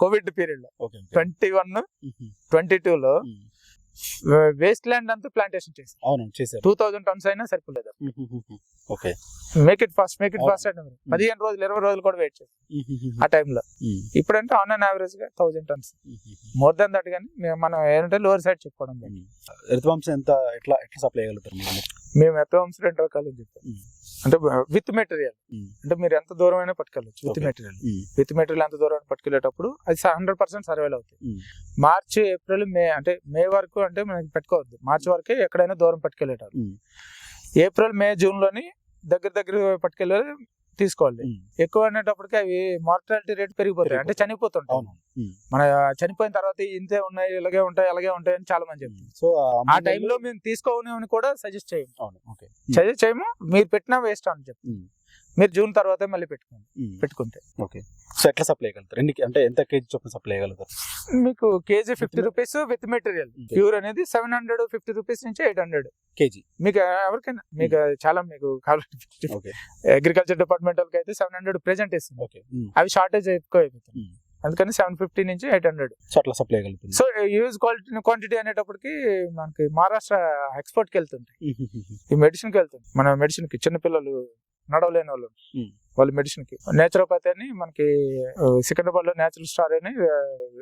కోవిడ్ పీరియడ్ లో 21-22 లో వేస్ట్ ల్యాండ్ అంతా ప్లాంటేషన్ చేశారు. 2000 tons అయినా సరిపోలేదు. మేక్ ఇట్ ఫాస్ట్ అంటే 15 రోజులు 20 రోజులు కూడా వెయిట్ చేశారు ఆ టైంలో. ఇప్పుడంటే ఆన్ అండ్ యావరేజ్ గా 1000 tons, మోర్ దాన్ దట్. కానీ మనం ఏంటంటే లోవర్ సైడ్ చెప్పుకోవడం. ఎర్త్వామ్స్ ఎంత ఎట్లా సప్లై చేయగలుగుతారు? మేము ఎర్త్వామ్స్ 2 రకాలు చెప్తాం. అంటే విత్ మెటీరియల్, అంటే మీరు ఎంత దూరం అయినా పట్టుకెళ్ళచ్చు. విత్ మెటీరియల్ ఎంత దూరం పట్టుకెళ్ళేటప్పుడు అది 100% సర్వేలు అవుతాయి. మార్చి, ఏప్రిల్, మే, అంటే మే వరకు అంటే మనకి పెట్టుకోవద్దు. మార్చి వరకే ఎక్కడైనా దూరం పట్టుకెళ్ళేటారు. ఏప్రిల్, మే, జూన్ లోని దగ్గర పట్టుకెళ్ళి తీసుకోవాలి. ఎక్కువ అనేటప్పటికి అవి మార్టాలిటీ రేట్ పెరిగిపోతాయి, అంటే చనిపోతుంటాయి. మన చనిపోయిన తర్వాత ఇంతే ఉన్నాయి, ఇలాగే ఉంటాయి, అలాగే ఉంటాయి అని చాలా మంది చెప్తారు. సో ఆ టైంలో మేము తీసుకోని కూడా సజెస్ట్ చేయము. మీరు పెట్టినా వేస్ట్ అని చెప్పి మీరు జూన్ తర్వాత మళ్ళీ పెట్టుకుంటే. సో ఎట్లా సప్లై చేయగలుగుతారు? అంటే ఎంత కేజీ చొప్పున సప్లై చేయగలుగుతారు? మీకు KG 50 rupees with material. Pure అనేది 750 రూపీస్ నుంచి 800 కేజీ. మీకు ఎవరికైనా మీకు చాలా మీకు కావాలి. అగ్రికల్చర్ డిపార్ట్మెంట్ వాళ్ళకి అయితే 700 ప్రెజెంట్ ఇస్తుంది. అవి షార్టేజ్ ఎక్కువ అయిపోతుంది, అందుకని 750 నుంచి 800 అట్లా సప్లై చేయగలుగుతుంది. సో యూజ్ క్వాంటిటీ అనేటప్పటికి మనకి మహారాష్ట్ర ఎక్స్పోర్ట్ కి వెళ్తుంది, ఈ మెడిసిన్ కి వెళ్తుంది. మన మెడిసిన్ కి చిన్నపిల్లలు నడవలేని వాళ్ళ మెడిసిన్ కి నేచురోపతి అని మనకి సికింద్రాబాద్ లో నేచురల్ స్టార్ అని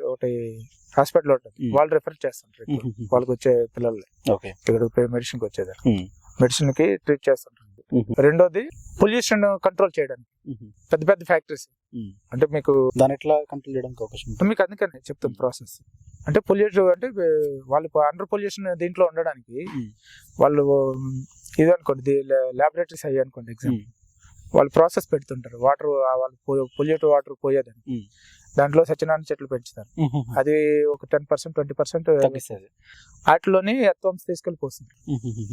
ఒకటి హాస్పిటల్ ఉంటుంది, వాళ్ళు రిఫర్ చేస్తుంటారు వాళ్ళకి వచ్చే పిల్లల్ని ఇక్కడ మెడిసిన్ కి వచ్చేది, మెడిసిన్ కి ట్రీట్ చేస్తుంటారు. రెండోది పొల్యూషన్ కంట్రోల్ చేయడానికి పెద్ద ఫ్యాక్టరీస్, అంటే మీకు దాని ఎట్లా కంట్రోల్ చేయడానికి అవకాశం మీకు అందుకని చెప్తాం ప్రాసెస్. అంటే పొల్యూషన్ అంటే వాళ్ళు అండర్ పొల్యూషన్ దీంట్లో ఉండడానికి వాళ్ళు ఇది అనుకోండి, ల్యాబొరేటరీస్ అయ్యి అనుకోండి ఎగ్జాంపుల్, వాళ్ళు ప్రాసెస్ పెడుతుంటారు వాటర్, వాళ్ళు పొల్యూట్ వాటర్ పోయేదని. దాంట్లో సత్యనారాయణ చెట్లు పెంచుతారు. అది ఒక 10% 20% తగ్గిస్తుంది. వాటిలోని ఎర్త్వామ్స్ తీసుకెళ్ళి పోస్తుంది.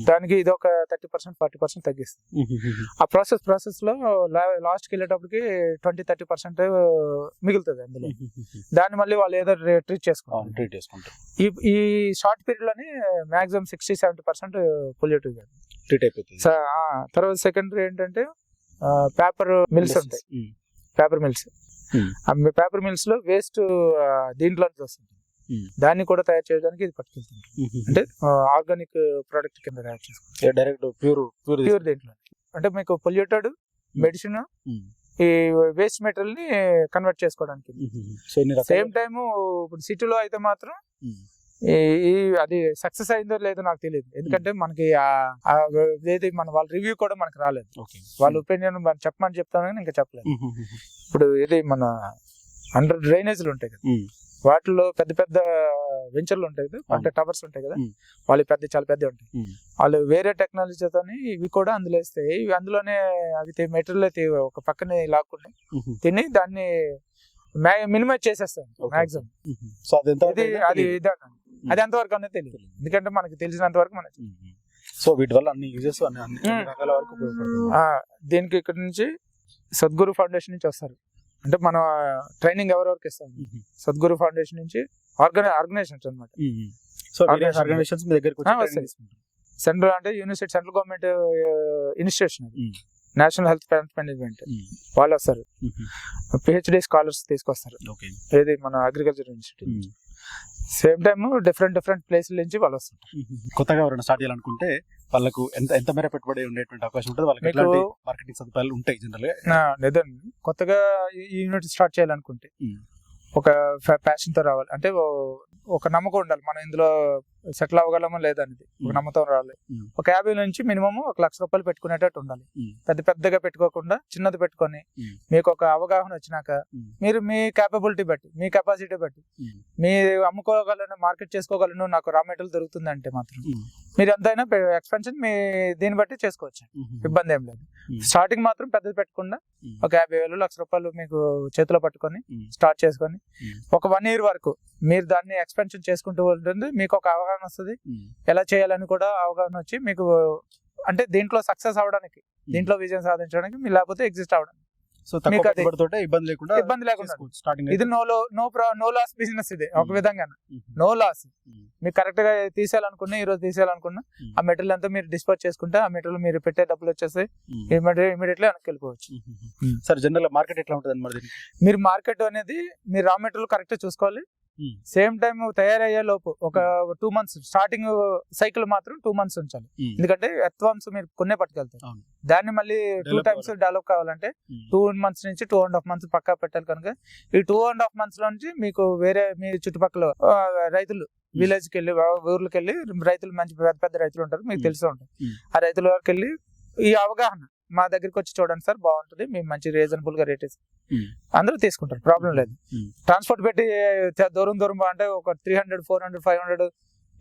దానికి ఇది ఒక 30% 40% తగ్గిస్తుంది. ఆ ప్రాసెస్ లో లాస్ట్ కి వెళ్ళేటప్పటికి 20-30% మిగులుతుంది అందులో. దాన్ని మళ్ళీ వాళ్ళు ఏదో ట్రీట్ చేసుకుంటారు. ఈ షార్ట్ పీరియడ్ లోనే మాక్సిమం 60-70% పొల్యూటివ్ ట్రీట్ అయిపోతుంది. తర్వాత సెకండరీ ఏంటంటే పేపర్ మిల్స్ ఉంటాయి. పేపర్ మిల్స్ పేపర్ మిల్స్ లో వేస్ట్ దీంట్లో వస్తుంది. దాన్ని కూడా తయారు చేయడానికి ఇది పట్టుకెళ్తుంది. అంటే ఆర్గానిక్ ప్రోడక్ట్ కింద తయారు చేసుకుంటాం డైరెక్ట్ ప్యూర్ దీంట్లో. అంటే మీకు పొల్యూటెడ్ మెడిసిన్ ఈ వేస్ట్ మెటీరియల్ ని కన్వర్ట్ చేసుకోవడానికి. సేమ్ టైమ్ ఇప్పుడు సిటీలో అయితే మాత్రం అది సక్సెస్ అయిందో లేదో నాకు తెలియదు. ఎందుకంటే మనకి వాళ్ళ రివ్యూ కూడా మనకు రాలేదు. వాళ్ళ ఒపీనియన్ చెప్పమని చెప్తాను కానీ ఇంకా చెప్పలేదు. ఇప్పుడు ఇది మన అండర్ డ్రైనేజీలు ఉంటాయి కదా, వాటిలో పెద్ద పెద్ద వెంచర్లు ఉంటాయి కదా, అంటే టవర్స్ ఉంటాయి కదా, వాళ్ళు చాలా పెద్ద ఉంటాయి. వాళ్ళు వేరే టెక్నాలజీతో ఇవి కూడా అందులో వేస్తే ఇవి అందులోనే అవి మెటీరియల్ ఒక పక్కనే లాక్కుని తిని దాన్ని మినిమైజ్ చేసేస్తాను మాక్సిమం. అది ఎంతవరకు అనేది తెలియదు, ఎందుకంటే మనకి తెలిసినంత వరకు మనకి. సో వీటి వల్ల అన్ని యూజెస్ అన్ని రకాల వరకు దీనికి ఇక్కడ నుంచి సద్గురు ఫౌండేషన్ నుంచి వస్తారు. అంటే మన ట్రైనింగ్ ఎవరెవరికి ఇస్తాం, సద్గురు ఫౌండేషన్ నుంచి ఆర్గనైజేషన్స్ అనమాట. సెంట్రల్ అంటే university, central government institution, national health management వాళ్ళు వస్తారు. పిహెచ్డి స్కాలర్స్ తీసుకొస్తారు, ఏది మన agriculture institute. Same time different ప్లేస్ల నుంచి వాళ్ళు వస్తారు. కొత్తగా ఎవరైనా స్టార్ట్ చేయాలనుకుంటే వాళ్ళకు ఎంత మేర పెట్టుబడి ఉండేటువంటి అవకాశం ఉంటుంది? వాళ్ళకి మార్కెటింగ్ సదుపాయాలు ఉంటాయి జనరల్ గా? లేదండి, కొత్తగా ఈ యూనిట్ స్టార్ట్ చేయాలనుకుంటే ఒక ప్యాషన్ తో రావాలి. అంటే ఒక నమ్మకం ఉండాలి, మనం ఇందులో సెటిల్ అవ్వగలమో లేదనేది ఒక నమ్మకం రావాలి. ఒక 50 నుంచి మినిమం 1 లక్ష రూపాయలు పెట్టుకునేటట్టు ఉండాలి. పెద్దగా పెట్టుకోకుండా చిన్నది పెట్టుకొని మీకు ఒక అవగాహన వచ్చినాక మీరు మీ కేపబిలిటీ బట్టి, మీ కెపాసిటీ బట్టి మీరు అమ్ముకోగలను, మార్కెట్ చేసుకోగలను, నాకు రా మెటీరియల్ దొరుకుతుంది అంటే మాత్రం మీరు ఎంతైనా ఎక్స్పెన్షన్ మీ దీన్ని బట్టి చేసుకోవచ్చు, ఇబ్బంది ఏం లేదు. స్టార్టింగ్ మాత్రం పెద్దది పెట్టకుండా ఒక 50,000 1 లక్ష రూపాయలు మీకు చేతిలో పట్టుకొని స్టార్ట్ చేసుకొని ఒక 1 year వరకు మీరు దాన్ని ఎక్స్పెన్షన్ చేసుకుంటూ ఉంటుంది. మీకు ఒక అవగాహన వస్తుంది, ఎలా చేయాలని కూడా అవగాహన వచ్చి మీకు అంటే దీంట్లో సక్సెస్ అవడానికి, దీంట్లో విజయం సాధించడానికి, మీరు లేకపోతే ఎగ్జిస్ట్ అవడానికి. సో ఇబ్బంది లేకుండా స్టార్టింగ్ ఇది నో లాస్ బిజినెస్. ఇది ఒక విధంగా నో లాస్. మీరు కరెక్ట్ గా తీసేయాలనుకున్నా, ఈ రోజు తీసేయాలనుకున్నా ఆ మెటీరియల్ అంతా మీరు డిస్పోజ్ చేసుకుంటే ఆ మెటీరియల్ మీరు పెట్టే డబ్బులు వచ్చేసి ఇమీడియట్లీ వెనక్కి వెళ్ళిపోవచ్చు. సార్ జనరల్ మార్కెట్ ఎట్లా ఉంటుంది? మీరు మార్కెట్ అనేది మీరు రా మెటీరియల్ కరెక్ట్ చూసుకోవాలి. సేమ్ టైం తయారయ్యే లోపు ఒక 2 months స్టార్టింగ్ సైకిల్ మాత్రం 2 months ఉంచాలి. ఎందుకంటే ఎర్త్వామ్స్ మీరు కొన్నే పట్టుకెళ్తారు, దాన్ని మళ్ళీ 2 times డెవలప్ కావాలంటే 2 months నుంచి 2.5 months పక్కా పెట్టాలి. కనుక ఈ 2.5 months లో నుంచి మీకు వేరే మీ చుట్టుపక్కల రైతులు విలేజ్ కి వెళ్ళి, ఊర్లకు వెళ్ళి రైతులు మంచి పెద్ద రైతులు ఉంటారు, మీకు తెలిసి ఉంటారు. ఆ రైతుల వరకు వెళ్ళి ఈ అవగాహన మా దగ్గరికి వచ్చి చూడండి సార్, బాగుంటుంది, మేము మంచి రీజనబుల్ గా రేట్ అందరూ తీసుకుంటారు, ప్రాబ్లం లేదు. ట్రాన్స్పోర్ట్ పెట్టి దూరం అంటే ఒక 300, 400, 500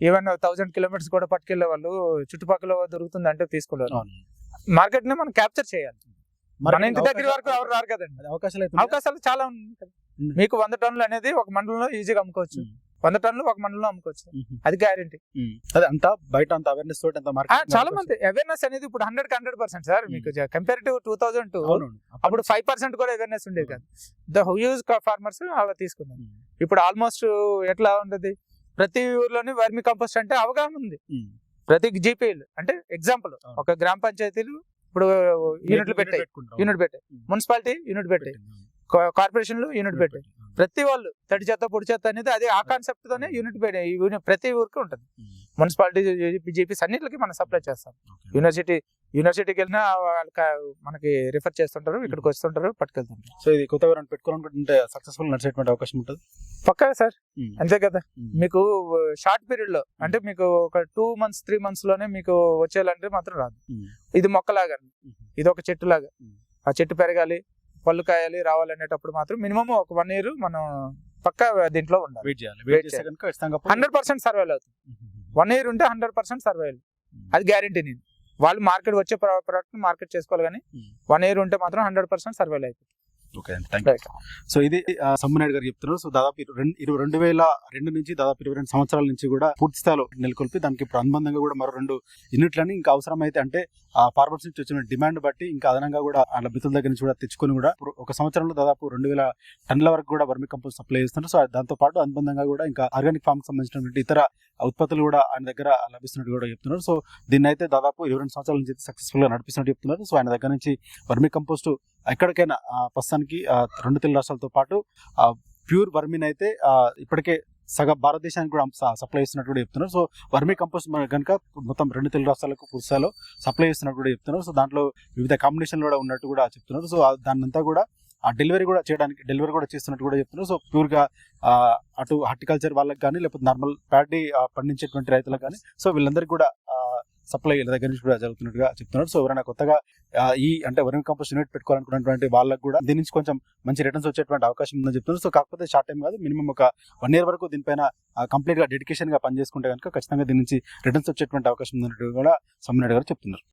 ఈవెన్ 1000 kilometers కూడా పట్టుకెళ్లే వాళ్ళు చుట్టుపక్కల దొరుకుతుంది అంటే తీసుకోలేరు. మార్కెట్ ని మనం క్యాప్చర్ చేయాలి. మన ఇంటి దగ్గర వరకు ఎవరు రారు కదండి. అవకాశాలు చాలా ఉన్నాయి. మీకు 100 టన్నులు అనేది ఒక మండలంలో ఈజీగా అమ్ముకోవచ్చు, 100 టన్నులు ఒక మండలంలో అమ్ముకోవచ్చు, అది గ్యారెంటీ. అదే అంతా బయట అంత అవేర్నెస్ తోటి చాలా మంది అవేర్నెస్ అనేది ఇప్పుడు 100% సార్. మీకు కంపేరిటివ్ 2002 అప్పుడు 5% కూడా అవేర్నెస్ ఉండేది కాదు. ద హ్యూజ్ ఫార్మర్స్ అలా తీసుకున్నారు. ఇప్పుడు ఆల్మోస్ట్ ఎట్లా ఉండదు, ప్రతి ఊర్లోని వర్మి కంపోస్ట్ అంటే అవగాహన ఉంది. ప్రతి జీపీలు అంటే ఎగ్జాంపుల్ ఒక గ్రామ పంచాయతీలు ఇప్పుడు యూనిట్ పెట్టాయి, మున్సిపాలిటీ యూనిట్ పెట్టాయి, కార్పొరేషన్లు యూనిట్ పెట్టాయి. ప్రతి వాళ్ళు తడి చెత్త పొడి చెత్త అనేది అది ఆ కాన్సెప్ట్ తోనే యూనిట్ ప్రతి ఊరికి ఉంటుంది. మున్సిపాలిటీ జీపీస్ అన్నిటికి మనం సప్లై చేస్తాం. యూనివర్సిటీకి వెళ్ళినా మనకి రిఫర్ చేస్తుంటారు, ఇక్కడికి వస్తుంటారు, పట్టుకెళ్తుంటారు. సో ఇది కొత్తగా పెట్టుకోవాలనుకుంటే సక్సెస్ఫుల్ నడిచేటువంటి అవకాశం ఉంటుంది పక్కా సార్. అంతే కదా, మీకు షార్ట్ పీరియడ్ లో అంటే మీకు ఒక 2 months 3 months లోనే మీకు వచ్చేయాలంటే మాత్రం రాదు. ఇది మొక్కలాగా, ఇది ఒక చెట్టు లాగా, ఆ చెట్టు పెరగాలి, పళ్ళు కాయాలి, రావాలనేటప్పుడు మాత్రం మినిమం ఒక 1 year మనం పక్కా దీంట్లో ఉండాలి. 100% సర్వైవ్ అవుతుంది. 1 year ఉంటే 100% సర్వైవ్, అది గ్యారెంటీ. నేను వాళ్ళు మార్కెట్ వచ్చే ప్రోడక్ట్ మార్కెట్ చేసుకోవాలి, కానీ 1 year ఉంటే మాత్రం 100% సర్వైవ్ అయిపోతుంది. ఓకే అండి, థ్యాంక్ యూ. సో ఇది సమ్మునాయుడు గారు చెప్తున్నారు. సో దాదాపు 2002 నుంచి దాదాపు 22 సంవత్సరాల నుంచి కూడా పూర్తి స్థాయిలో నెలకొల్పి దానికి ఇప్పుడు అనుబంధంగా కూడా మరో 2 యూనిట్లని ఇంకా అవసరమైతే అంటే ఆ ఫార్మర్స్ నుంచి వచ్చిన డిమాండ్ బట్టి ఇంకా అదనంగా కూడా ఆ లభితుల దగ్గర నుంచి కూడా తెచ్చుకొని కూడా ఒక సంవత్సరంలో దాదాపు 2000 టన్నుల వరకు కూడా వర్మి కంపోస్ట్ సప్లై చేస్తున్నారు. సో దాంతో పాటు అనుబంధంగా కూడా ఇంకా ఆర్గానిక్ ఫార్మ్ సంబంధించినటువంటి ఇతర ఉత్పత్తులు కూడా ఆయన దగ్గర లభిస్తున్నట్టు కూడా చెప్తున్నారు. సో దీన్ని అయితే దాదాపు 22 సంవత్సరాల నుంచి సక్సెస్ఫుల్ గా నడిపిస్తున్నట్టు చెప్తున్నారు. సో ఆయన దగ్గర నుంచి వర్మి కంపోస్ట్ ఎక్కడికైనా ప్రస్తుతానికి 2 తెలుగు రాష్ట్రాలతో పాటు ప్యూర్ వర్మిని అయితే ఇప్పటికే సగం భారతదేశానికి కూడా సప్లై చేస్తున్నట్టు కూడా చెప్తున్నారు. సో వర్మి కంపోస్ట్ కనుక మొత్తం 2 తెలుగు రాష్ట్రాలకు పురుషాలో సప్లై చేస్తున్నట్టు కూడా చెప్తున్నారు. సో దాంట్లో వివిధ కాంబినేషన్లు కూడా ఉన్నట్టు కూడా చెప్తున్నారు. సో దాన్నంతా కూడా డెలివరీ కూడా చేస్తున్నట్టు కూడా చెప్తున్నారు. సో ప్యూర్ గా అటు హార్టికల్చర్ వాళ్ళకి కానీ లేకపోతే నార్మల్ ప్యాడీ పండించేటువంటి రైతులకు కానీ సో వీళ్ళందరికీ కూడా సప్లై దగ్గర నుంచి కూడా జరుగుతున్నట్టుగా చెప్తున్నారు. సో ఎవరైనా కొత్తగా అంటే వర్మి కంపోస్ట్ యూనిట్ పెట్టుకోవాలనుకున్నటువంటి వాళ్ళకి కూడా దీని నుంచి కొంచెం మంచి రిటర్న్స్ వచ్చేటువంటి అవకాశం ఉందని చెప్తున్నారు. సో కాకపోతే షార్ట్ టైం కాదు, మినిమం ఒక 1 year వరకు దీనిపైన కంప్లీట్ గా డెడికేషన్ గా పనిచేసుకుంటే కనుక ఖచ్చితంగా దీని నుంచి రిటర్న్స్ వచ్చేటువంటి అవకాశం ఉందన్నట్టు కూడా సమ్మునాయుడు గారు చెప్తున్నారు.